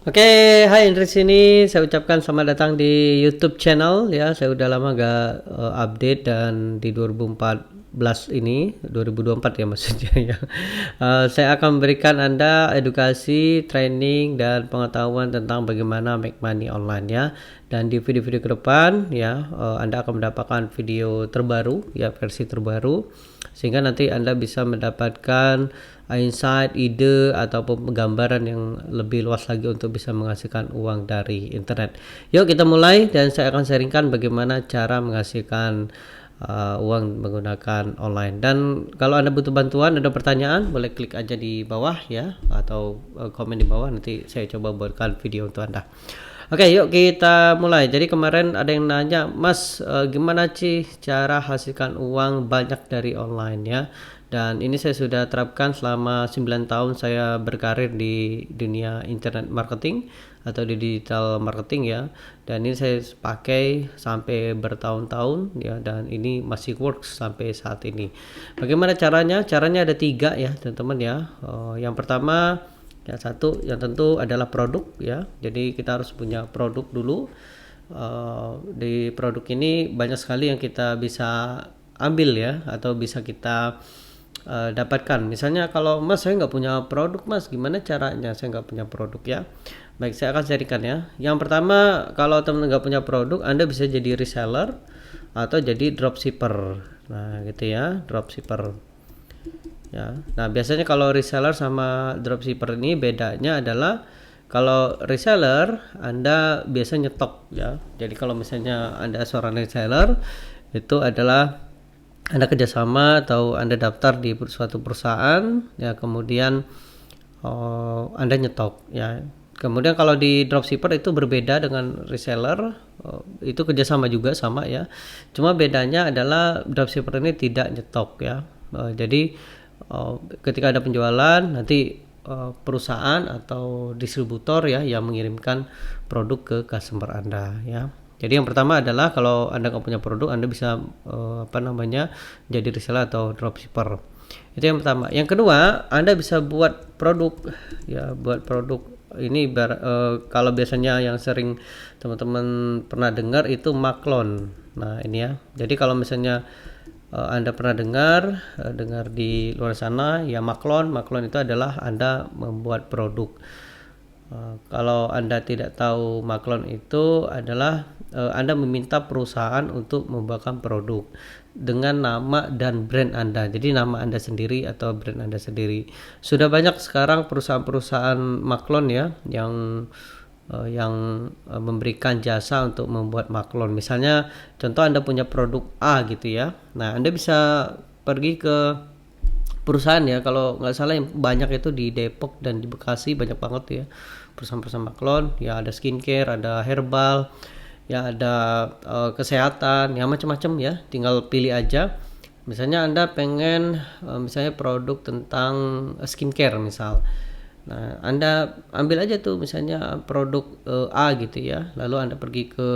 Oke, hai Indri sini. Saya ucapkan selamat datang di YouTube channel ya. Saya udah lama gak update dan di 2014 ini, 2024 ya maksudnya ya. Saya akan memberikan Anda edukasi, training dan pengetahuan tentang bagaimana make money online ya. Dan di video-video ke depan ya, Anda akan mendapatkan video terbaru ya, versi terbaru sehingga nanti Anda bisa mendapatkan insight, ide ataupun gambaran yang lebih luas lagi untuk bisa menghasilkan uang dari internet. Yuk kita mulai dan saya akan sharingkan bagaimana cara menghasilkan uang menggunakan online. Dan kalau Anda butuh bantuan, ada pertanyaan, boleh klik aja di bawah ya atau komen di bawah, nanti saya coba buatkan video untuk Anda. Oke, yuk kita mulai. Jadi kemarin ada yang nanya, Mas, gimana sih cara hasilkan uang banyak dari online ya? Dan ini saya sudah terapkan selama 9 tahun saya berkarir di dunia internet marketing atau di digital marketing ya. Dan ini saya pakai sampai bertahun-tahun ya, dan ini masih works sampai saat ini. Bagaimana caranya? Caranya ada 3 ya teman-teman ya. Yang pertama, yang tentu adalah produk ya. Jadi kita harus punya produk dulu. Di produk ini banyak sekali yang kita bisa ambil ya, atau bisa kita dapatkan. Misalnya kalau Mas, saya nggak punya produk Mas, gimana caranya? Saya nggak punya produk ya. Baik, saya akan sharingkan ya. Yang pertama, kalau teman nggak punya produk, Anda bisa jadi reseller atau jadi dropshipper. Nah gitu ya, dropshipper ya. Nah biasanya kalau reseller sama dropshipper ini bedanya adalah, kalau reseller Anda biasa nyetok ya. Jadi kalau misalnya Anda seorang reseller, itu adalah Anda kerjasama atau Anda daftar di suatu perusahaan ya, kemudian Anda nyetok ya. Kemudian kalau di dropshipper itu berbeda dengan reseller, itu kerjasama juga sama ya. Cuma bedanya adalah dropshipper ini tidak nyetok ya. Jadi ketika ada penjualan, nanti perusahaan atau distributor ya yang mengirimkan produk ke customer Anda ya. Jadi yang pertama adalah kalau Anda nggak punya produk, Anda bisa jadi reseller atau dropshipper. Itu yang pertama. Yang kedua, Anda bisa buat produk ya, buat produk ini kalau biasanya yang sering teman-teman pernah dengar itu maklon. Nah ini ya. Jadi kalau misalnya Anda pernah dengar di luar sana ya, maklon itu adalah Anda membuat produk. Kalau Anda tidak tahu, maklon itu adalah Anda meminta perusahaan untuk membuatkan produk dengan nama dan brand Anda. Jadi nama Anda sendiri atau brand Anda sendiri. Sudah banyak sekarang perusahaan-perusahaan maklon ya yang memberikan jasa untuk membuat maklon. Misalnya contoh, Anda punya produk A gitu ya. Nah, Anda bisa pergi ke perusahaan ya, kalau nggak salah yang banyak itu di Depok dan di Bekasi, banyak banget ya perusahaan-perusahaan maklon ya. Ada skincare, ada herbal ya, ada kesehatan ya, macam-macam ya. Tinggal pilih aja. Misalnya Anda pengen misalnya produk tentang skincare misal. Nah Anda ambil aja tuh misalnya produk A gitu ya, lalu Anda pergi ke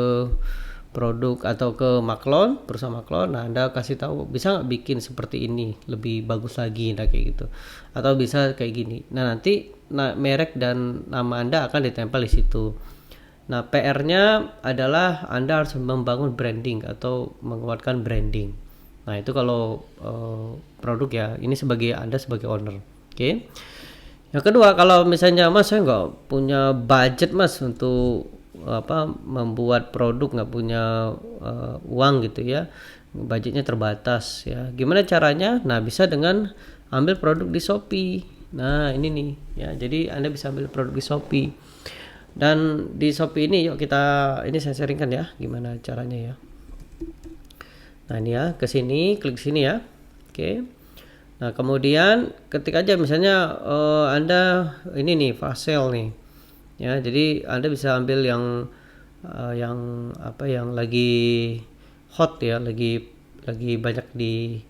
produk atau ke maklon, perusahaan maklon. Nah Anda kasih tahu, bisa nggak bikin seperti ini lebih bagus lagi, nah kayak gitu, atau bisa kayak gini. Nah nanti merek dan nama Anda akan ditempel di situ. Nah PR-nya adalah Anda harus membangun branding atau menguatkan branding. Nah itu kalau produk ya, ini sebagai Anda sebagai owner. Oke. Yang kedua, kalau misalnya Mas, saya nggak punya budget Mas untuk membuat produk, nggak punya uang gitu ya, budgetnya terbatas ya, gimana caranya? Nah bisa dengan ambil produk di Shopee. Nah ini nih ya, jadi Anda bisa ambil produk di Shopee. Dan di Shopee ini yuk ini saya sharingkan ya gimana caranya ya. Nah ini ya, ke sini, klik sini ya. Oke. Nah kemudian ketik aja misalnya Anda ini nih flash sale nih ya, jadi Anda bisa ambil yang yang lagi hot ya, lagi banyak di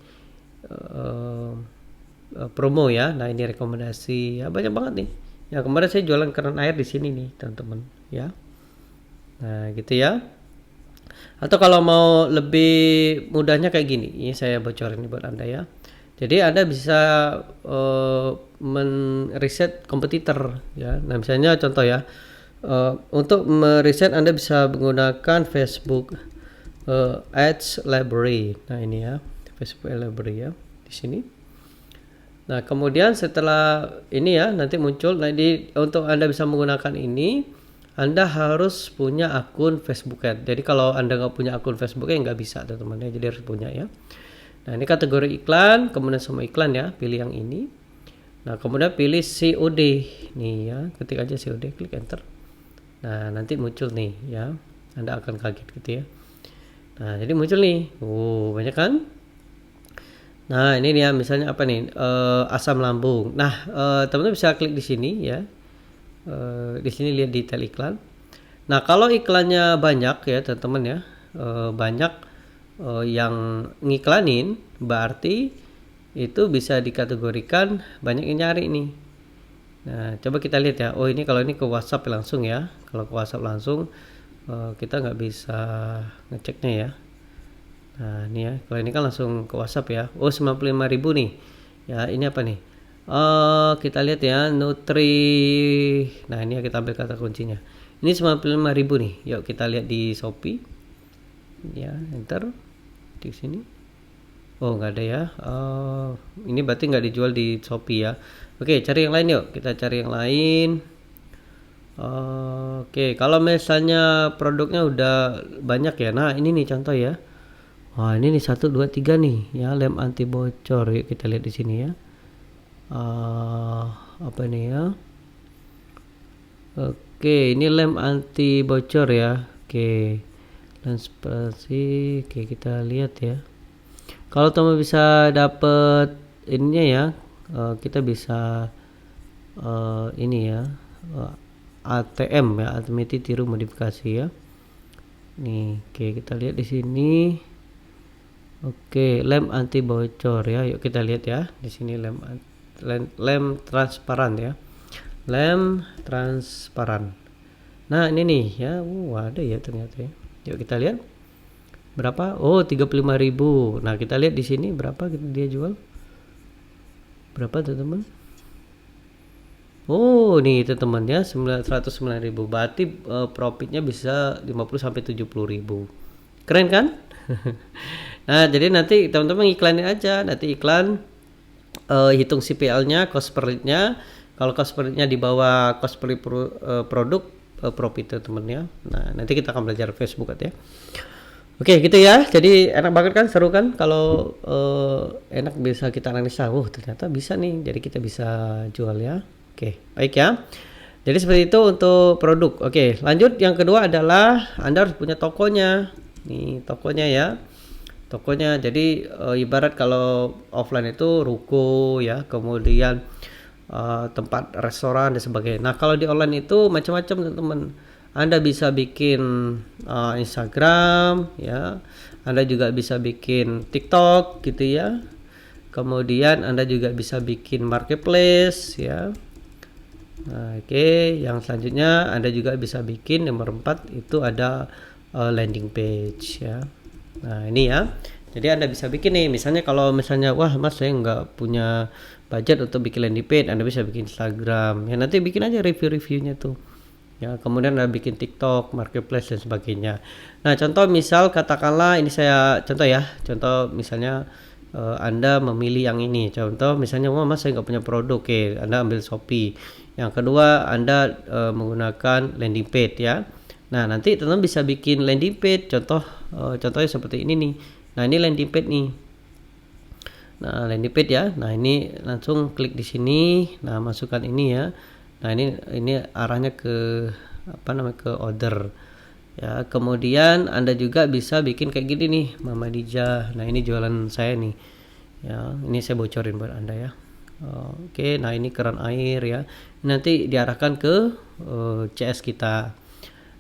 promo ya. Nah ini rekomendasi ya, banyak banget nih ya. Kemarin saya jualan keran air di sini nih teman-teman ya. Nah gitu ya. Atau kalau mau lebih mudahnya kayak gini, ini saya bocorin buat Anda ya. Jadi Anda bisa men-riset kompetitor ya. Nah misalnya contoh ya, Untuk mereset Anda bisa menggunakan Facebook Ads Library. Nah ini ya, Facebook Ads Library ya di sini. Nah kemudian setelah ini ya nanti muncul. Nah untuk Anda bisa menggunakan ini, Anda harus punya akun Facebook Ads. Jadi kalau Anda nggak punya akun Facebook Ads nggak bisa teman-teman ya. Jadi harus punya ya. Nah ini kategori iklan, kemudian semua iklan ya, pilih yang ini. Nah kemudian pilih COD nih ya, ketik aja COD, klik enter. Nah nanti muncul nih ya, Anda akan kaget gitu ya. Nah jadi muncul nih, banyak kan. Nah ini dia misalnya apa nih, asam lambung. Nah teman-teman bisa klik di sini ya. Di sini lihat detail iklan. Nah kalau iklannya banyak ya teman-teman ya, banyak yang ngiklanin, berarti itu bisa dikategorikan banyak yang nyari nih. Nah coba kita lihat ya. Oh ini kalau ini ke WhatsApp langsung ya. Kalau ke WhatsApp langsung kita nggak bisa ngeceknya ya. Nah ini ya, kalau ini kan langsung ke WhatsApp ya. Oh 95.000 nih ya. Ini apa nih, kita lihat ya, Nutri. Nah ini ya, kita ambil kata kuncinya, ini 95.000 nih. Yuk kita lihat di Shopee ya, enter di sini. Oh nggak ada ya. Ini berarti nggak dijual di Shopee ya. Oke, cari yang lain yuk, kita cari yang lain. Oke, kalau misalnya produknya udah banyak ya. Nah ini nih contoh ya. Wah ini nih 1, 2, 3 nih ya, lem anti bocor. Yuk kita lihat di sini ya. Apa ini ya? Oke, ini lem anti bocor ya. Oke, lens spasi. Oke kita lihat ya. Kalau teman bisa dapet ininya ya, kita bisa ini ya, ATM ya, automatic tiru modifikasi ya. Nih, oke kita lihat di sini. Oke, lem anti bocor ya. Yuk kita lihat ya. Di sini lem transparan ya. Lem transparan. Nah, ini nih ya. Ada ya ternyata ya. Yuk kita lihat. Berapa? Oh, 35.000. Nah, kita lihat di sini berapa dia jual. Berapa teman-teman? Oh, nih teman-teman ya, 109.000. Berarti profitnya bisa 50 sampai 70.000. Keren kan? Nah jadi nanti teman-teman iklanin aja, nanti iklan hitung CPL-nya, cost per lead-nya. Kalau cost per lead-nya di bawah cost per lead produk, profit teman ya. Nah nanti kita akan belajar Facebook ya. Oke gitu ya, jadi enak banget kan, seru kan kalau enak bisa kita analisa. Ternyata bisa nih, jadi kita bisa jual ya. Oke baik ya, jadi seperti itu untuk produk. Oke lanjut, yang kedua adalah Anda harus punya tokonya. Nih tokonya ya, tokonya. Jadi ibarat kalau offline itu ruko ya, kemudian tempat restoran dan sebagainya. Nah kalau di online itu macam-macam teman-teman. Anda bisa bikin Instagram ya, Anda juga bisa bikin TikTok gitu ya, kemudian Anda juga bisa bikin marketplace ya. Nah, oke, yang selanjutnya Anda juga bisa bikin nomor 4 itu ada landing page ya. Nah ini ya, jadi Anda bisa bikin nih, misalnya kalau misalnya wah mas saya nggak punya budget untuk bikin landing page, Anda bisa bikin Instagram ya, nanti bikin aja review-reviewnya tuh ya, kemudian Anda bikin TikTok, marketplace dan sebagainya. Nah contoh misal katakanlah ini saya contoh ya, contoh misalnya Anda memilih yang ini, contoh misalnya wah mas saya nggak punya produk, oke Anda ambil Shopee. Yang kedua Anda menggunakan landing page ya. Nah nanti teman-teman bisa bikin landing page, contohnya seperti ini nih. Nah ini landing page nih. Nah landing page ya. Nah ini langsung klik di sini. Nah masukkan ini ya. Nah ini arahnya ke ke order ya. Kemudian Anda juga bisa bikin kayak gini nih, Mama Dija. Nah ini jualan saya nih ya. Ini saya bocorin buat Anda ya. Oke, nah ini keran air ya. Nanti diarahkan ke CS kita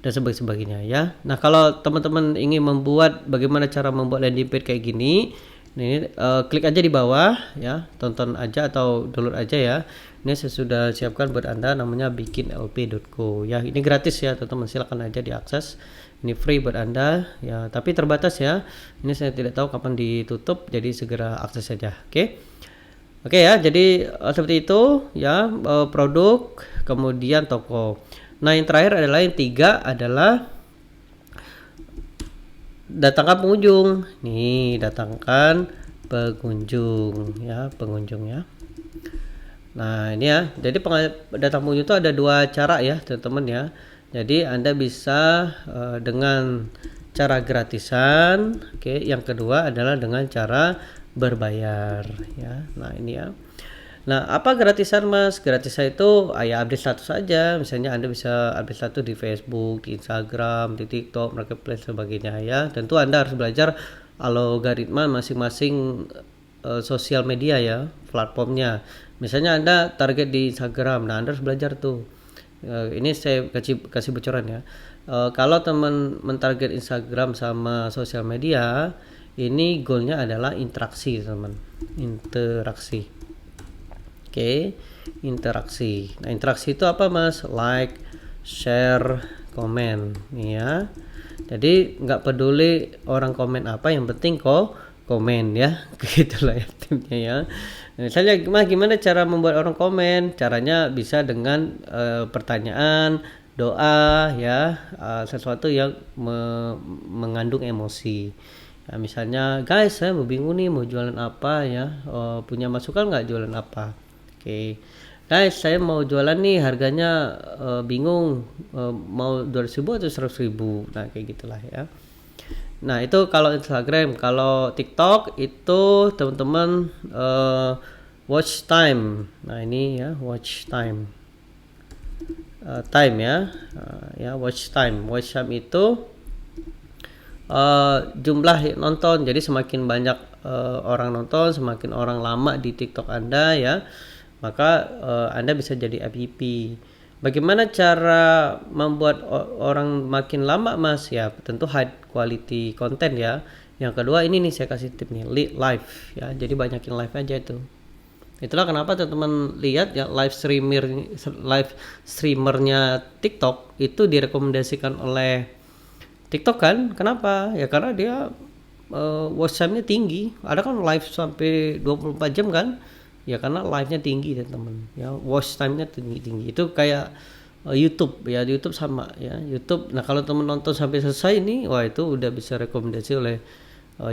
dan sebagainya ya. Nah kalau teman-teman ingin membuat, bagaimana cara membuat landing page kayak gini, ini klik aja di bawah ya, tonton aja atau download aja ya. Ini saya sudah siapkan buat Anda, namanya bikinlp.co ya. Ini gratis ya teman-teman, silakan aja diakses. Ini free buat Anda ya, tapi terbatas ya. Ini saya tidak tahu kapan ditutup, jadi segera akses saja. Oke ya, jadi seperti itu ya, produk kemudian toko. Nah, yang terakhir adalah yang tiga adalah datangkan pengunjung. Nih, datangkan pengunjung ya, pengunjung ya. Nah, ini ya. Jadi datang pengunjung itu ada dua cara ya, teman-teman ya. Jadi Anda bisa dengan cara gratisan, oke. Yang kedua adalah dengan cara berbayar ya. Nah, ini ya. Nah, apa gratisan Mas? Gratisan itu ya update status saja. Misalnya Anda bisa update status di Facebook, di Instagram, di TikTok, Marketplace sebagainya ya. Tentu Anda harus belajar algoritma masing-masing sosial media ya, platformnya. Misalnya Anda target di Instagram, nah Anda harus belajar tuh. Ini saya kasih bocoran ya. Kalau teman mentarget Instagram sama sosial media, ini goalnya adalah interaksi teman, interaksi. Oke, interaksi. Nah, interaksi itu apa Mas? Like, share, komen, ya. Jadi nggak peduli orang komen apa, yang penting kok komen ya, gitulah ya timnya ya. Misalnya gimana cara membuat orang komen? Caranya bisa dengan pertanyaan, doa ya, sesuatu yang mengandung emosi. Ya, misalnya guys, saya mau bingung nih mau jualan apa ya, punya masukan nggak jualan apa? Oke, guys, saya mau jualan nih, harganya bingung, mau 200.000 atau 100.000. Nah, kayak gitulah ya. Nah, itu kalau Instagram. Kalau TikTok itu teman-teman watch time. Nah, ini ya, watch time. Time ya. Ya, watch time. Watch time itu jumlah nonton. Jadi semakin banyak orang nonton, semakin orang lama di TikTok Anda ya, maka Anda bisa jadi MVP. Bagaimana cara membuat orang makin lama Mas? Ya tentu high quality content ya. Yang kedua ini nih saya kasih tip nih, live ya. Jadi banyakin live aja itu. Itulah kenapa teman-teman lihat ya live streamernya TikTok itu direkomendasikan oleh TikTok kan. Kenapa? Ya karena dia watch time-nya tinggi. Ada kan live sampai 24 jam kan? Ya karena live-nya tinggi teman-teman. Ya watch time-nya tinggi. Itu kayak YouTube ya, di YouTube sama ya. YouTube. Nah, kalau teman nonton sampai selesai nih, wah itu udah bisa rekomendasi oleh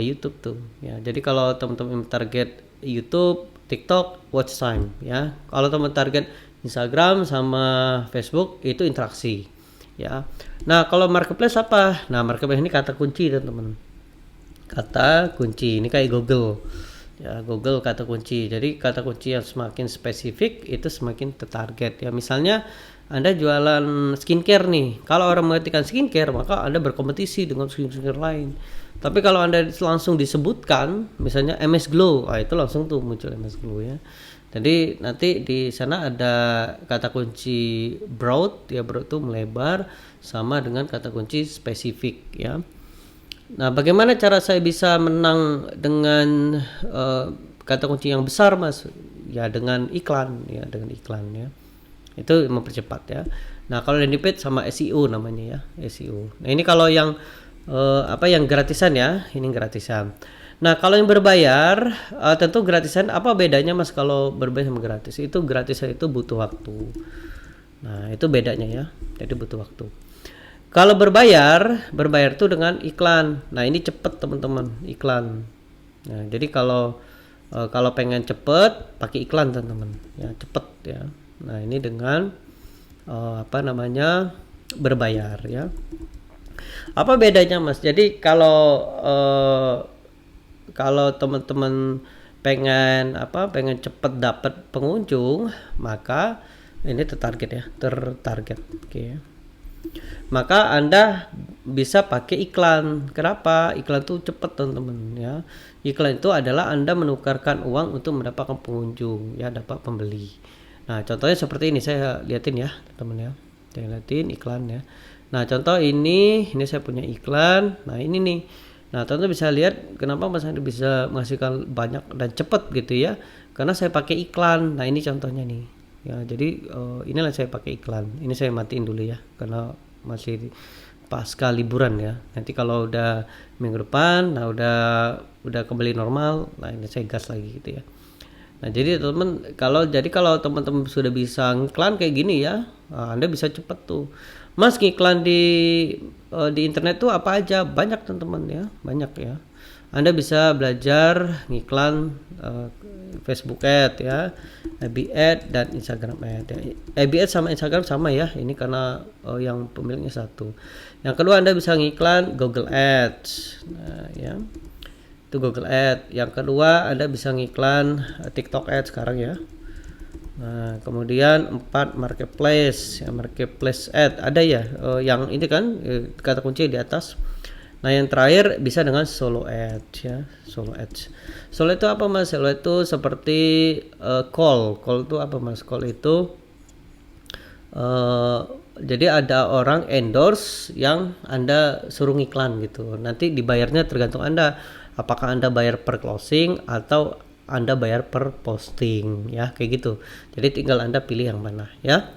YouTube tuh. Ya, jadi kalau teman-teman target YouTube, TikTok, watch time ya. Kalau teman target Instagram sama Facebook itu interaksi ya. Nah, kalau marketplace apa? Nah, marketplace ini kata kunci teman-teman. Kata kunci ini kayak Google. Ya, Google kata kunci. Jadi kata kunci yang semakin spesifik itu semakin tertarget ya. Misalnya Anda jualan skincare nih. Kalau orang mengertikan skincare, maka Anda berkompetisi dengan skincare lain. Tapi kalau Anda langsung disebutkan misalnya MS Glow, itu langsung tuh muncul MS Glow ya. Jadi nanti di sana ada kata kunci broad ya, broad itu melebar sama dengan kata kunci spesifik ya. Nah, bagaimana cara saya bisa menang dengan kata kunci yang besar Mas? Ya dengan iklan ya, dengan iklan ya. Itu mempercepat ya. Nah, kalau landing page sama SEO namanya ya, SEO. Nah, ini kalau yang yang gratisan ya, ini gratisan. Nah, kalau yang berbayar, tentu gratisan apa bedanya Mas kalau berbayar sama gratis? Itu gratisan itu butuh waktu. Nah, itu bedanya ya. Jadi butuh waktu. Kalau berbayar itu dengan iklan. Nah, ini cepet teman-teman, iklan. Nah, jadi kalau pengen cepet pakai iklan teman-teman, ya cepet ya. Nah, ini dengan berbayar ya. Apa bedanya Mas? Jadi kalau teman-teman pengen cepet dapat pengunjung, maka ini tertarget. Oke. Maka Anda bisa pakai iklan. Kenapa? Iklan itu cepat teman-teman ya. Iklan itu adalah Anda menukarkan uang untuk mendapatkan pengunjung ya, dapat pembeli. Nah, contohnya seperti ini, saya liatin ya teman-teman ya. Saya liatin iklan ya. Nah, contoh ini saya punya iklan. Nah, ini nih. Nah, teman-teman bisa lihat kenapa Mas Andi bisa menghasilkan banyak dan cepat gitu ya. Karena saya pakai iklan. Nah, ini contohnya nih. Ya, jadi inilah saya pakai iklan. Ini saya matiin dulu ya karena masih pasca liburan ya. Nanti kalau udah minggu depan, nah udah kembali normal, nah ini saya gas lagi gitu ya. Nah, jadi kalau teman-teman sudah bisa ngiklan kayak gini ya, Anda bisa cepet tuh. Mas, ngiklan di internet tuh apa aja? Banyak teman-teman ya, banyak ya. Anda bisa belajar ngiklan Facebook Ad ya, FB Ad dan Instagram Ad. Ya. FB Ad sama Instagram sama ya, ini karena yang pemiliknya satu. Yang kedua, Anda bisa ngiklan Google Ads. Nah, ya. Itu Google Ad. Yang kedua, Anda bisa ngiklan TikTok Ad sekarang ya. Nah, kemudian 4 marketplace, ya, marketplace ad ada ya, yang ini kan kata kunci di atas. Nah, yang terakhir bisa dengan solo ad ya, solo ads. Solo itu apa Mas? Solo itu seperti call itu apa Mas? Call itu jadi ada orang endorse yang Anda suruh ngiklan gitu. Nanti dibayarnya tergantung Anda. Apakah Anda bayar per closing atau Anda bayar per posting ya, kayak gitu. Jadi tinggal Anda pilih yang mana ya.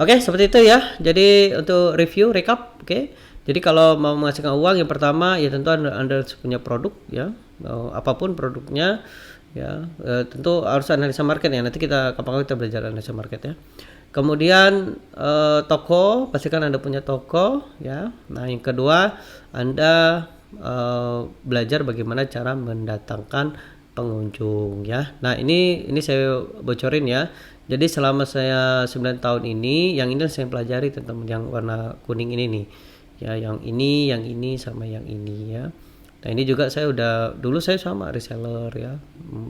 Oke, seperti itu ya. Jadi untuk review recap, oke. Jadi kalau mau menghasilkan uang, yang pertama ya tentu Anda punya produk ya. Apapun produknya ya, tentu harus analisa market ya. Nanti kapan kita belajar analisa market ya. Kemudian toko, pastikan Anda punya toko ya. Nah, yang kedua Anda belajar bagaimana cara mendatangkan pengunjung ya. Nah, ini saya bocorin ya. Jadi selama saya 9 tahun ini, yang ini saya pelajari teman-teman, yang warna kuning ini nih. Ya, yang ini sama yang ini ya. Nah, ini juga dulu saya sama reseller ya.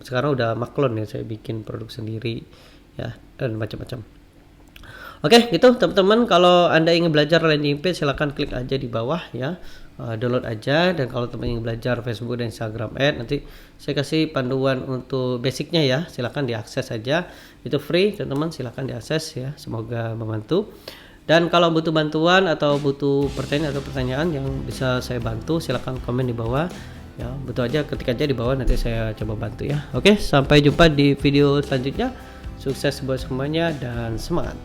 Sekarang udah maklon ya, saya bikin produk sendiri ya, dan macam-macam. Oke, gitu teman-teman. Kalau Anda ingin belajar landing page, silahkan klik aja di bawah ya, download aja. Dan kalau teman ingin belajar Facebook dan Instagram Ad, nanti saya kasih panduan untuk basicnya ya, silahkan diakses aja. Itu free teman-teman, silahkan diakses ya. Semoga membantu. Dan kalau butuh bantuan atau butuh pertanyaan yang bisa saya bantu, silahkan komen di bawah ya. Butuh aja, ketik aja di bawah, nanti saya coba bantu ya. Oke, sampai jumpa di video selanjutnya. Sukses buat semuanya dan semangat.